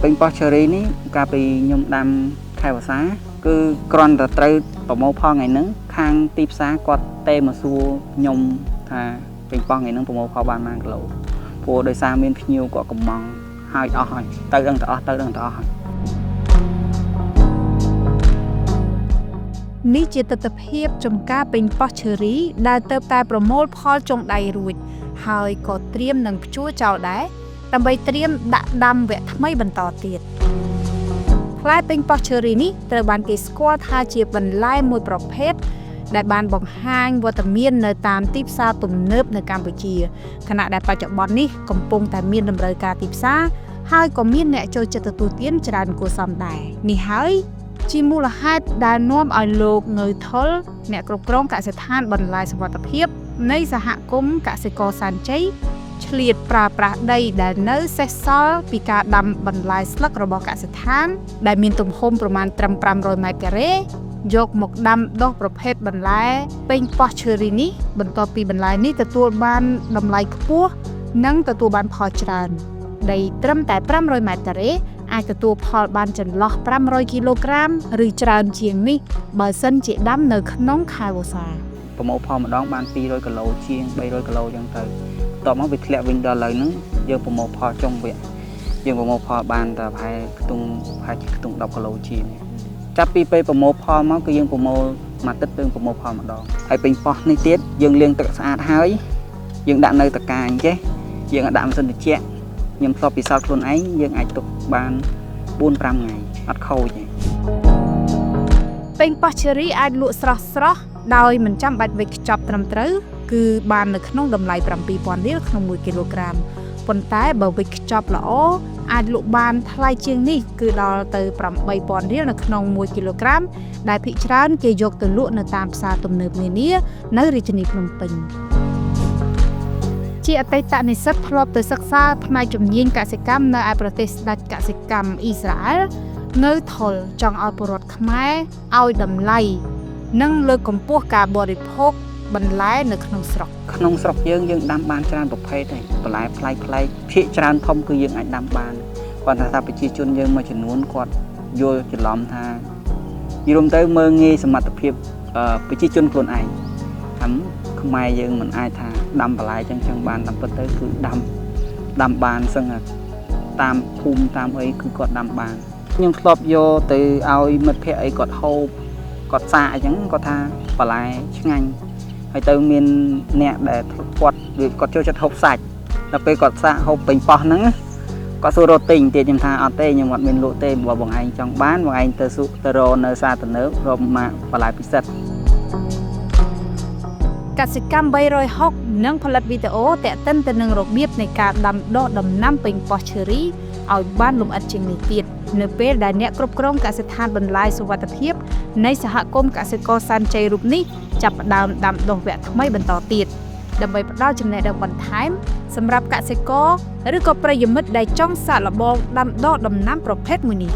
ពេញប៉ោះឈើរីនេះកាលពីខ្ញុំដាំខែវស្សាគឺគ្រាន់តែត្រូវប្រមូលផលថ្ងៃហ្នឹងខាងទីផ្សារគាត់ទេមកសួរខ្ញុំថាពេញប៉ោះថ្ងៃហ្នឹងប្រមូលផលបានប៉ុន្មានគីឡូព្រោះដោយសារមានភ្ញៀវគាត់កំងហើយអស់ហើយទៅដឹងតែអស់ហើយនេះជាទស្សនវិជ្ជាចំការពេញប៉ោះឈើរីដែលទៅតែប្រមូលផលចុងដៃរួចហើយក៏ត្រៀមនឹងភ្ជួរចោលដែរដើម្បីត្រៀមដាក់ដាំវគ្គថ្មីបន្តទៀតផ្លែពេញប៉ោះឈើរីនេះត្រូវបានគេស្គាល់ថាជាបន្លែមួយប្រភេទដែលបានបង្ហាញវត្តមាននៅតាមទីផ្សារទំនើបនៅកម្ពុជាខណៈដែលបច្ចុប្បន្ននេះកំពុងតែមានតម្រូវការទីផ្សារហើយក៏មានអ្នកចូលចិត្តទទួលទានច្រើនគួរសមដែរនេះហើយជាមូលហេតុដែលនាំឲ្យលោកងើថុលអ្នកគ្រប់គ្រងកសិដ្ឋានបន្លែសុវត្ថិភាពនៃសហគមន៍កសិករសាន់ជ័យឆ្លៀតប្រើប្រាស់ដីដែលនៅសេសសល់ពីការដាំបន្លែស្លឹករបស់កសិដ្ឋានដែលមានទំហំប្រមាណត្រឹម500ម៉ែត្រការ៉េយកមកដាំដុះប្រភេទបន្លែពេញប៉ោះឈើរីនេះបន្ទាប់ពីបន្លែនេះទទួលបានតម្លៃខ្ពស់និងទទួលបានផលច្រើនដីត្រឹមតែ500ម៉ែត្រការ៉េអាចទទួលផលបានចន្លោះ500គីឡូក្រាមឬច្រើនជាងនេះបើសិនជាដាំនៅក្នុងខែវស្សាប្រមូលផលម្ដងបាន200គីឡូជាង300គីឡូចឹងទៅបន្ទាប់មកវាធ្លាក់វិញដល់ឥឡូវហ្នឹងយើងប្រមូលផលចុងវគ្គយើងប្រមូលផលបានតែប្រហែលខ្ទង់10គីឡូជាងចាប់ពីពេលប្រមូលផលមកគឺយើងប្រមូលមួយទឹកយើងប្រមូលផលម្ដងហើយពេញប៉ោះនេះទៀតយើងលាងទឹកស្អាតហើយយើងដាក់នៅតកាអញ្ចេះយើងអាចដាក់ម៉ាស៊ីនត្រជាក់ខ្ញុំធ្លាប់ពិសោធន៍ខ្លួនឯងយើងអាចទុកបាន 4-5 ថ្ងៃអត់ខូចទេពេញប៉ោះឈើរីអាចលក់ស្រស់ដោយមិនចាំបាច់វេចខ្ចប់ត្រឹមត្រូវគឺបាននៅក្នុងតម្លៃ 7,000 រៀលក្នុង1គីឡូក្រាមប៉ុន្តែបើវេចខ្ចប់ល្អអាចលក់បានថ្លៃជាងនេះគឺដល់ទៅ 8,000 រៀលនៅក្នុង1គីឡូក្រាមដែលភាគច្រើនគេយកទៅលក់នៅតាមផ្សារទំនើបនានានៅរាជធានីភ្នំពេញជាអតីតនិស្សិតធ្លាប់ទៅសិក្សាផ្នែកជំនាញកសិកម្មនៅឯប្រទេសស្ដេចកសិកម្មអ៊ីស្រាអែលនៅថុលចង់ឲ្យពលរដ្ឋខ្មែរឲ្យតម្លៃនិងលើកកម្ពស់ការបរិភោគបន្លែនៅក្នុងស្រុកយើងដាំបានច្រើនប្រភេទហើយបន្លែប្លែកភាគច្រើនធំគឺយើងអាចដាំបានគាត់ថាប្រជាជនយើងមួយចំនួនគាត់យល់ច្រឡំថាយល់ទៅមើលងាយសមត្ថភាពប្រជាជនខ្លួនឯងថាខ្មែរយើងមិនអាចថាដាំបន្លែចឹងបានតាមពិតទៅគឺដាំបានសឹងតាមភូមិតាមអីគឺគាត់ដាំបានខ្ញុំធ្លាប់យកទៅឲ្យមិត្តភ័ក្តិអីគាត់ហូបគាត់សាកអញ្ចឹងគាត់ថាបន្លែឆ្ងាញ់ហើយទៅមានអ្នកដែលគាត់ចូលចិត្តហូបសាច់ដល់ពេលគាត់សាកហូបពេញប៉ោះហ្នឹងគាត់សួររត់ទិញទៀតខ្ញុំថាអត់ទេខ្ញុំអត់មានលក់ទេបើបងឯងចង់បានបងឯងទៅរកនៅសាទំនើបរកមកបន្លែពិសិដ្ឋកសិកម្ម360នឹងផលិតវីដេអូទាក់ទិនទៅនឹងរបៀបនៃការដាំដុះដំណាំពេញប៉ោះឈើរីឲ្យបានលម្អិតជាងនេះទៀតនៅពេលដែលអ្នកគ្រប់គ្រងកសិដ្ឋានបន្លែសុវត្ថិភាពនៃសហគមន៍កសិករសាន់ជ័យរូបនេះចាប់ផ្ដើមដាំដុះវគ្គថ្មីបន្តទៀតដើម្បីផ្ដល់ចំណេះដឹងបន្ថែមសម្រាប់កសិករឬក៏ប្រិយមិត្តដែលចង់សាកល្បងដាំដុះដំណាំប្រភេទមួយនេះ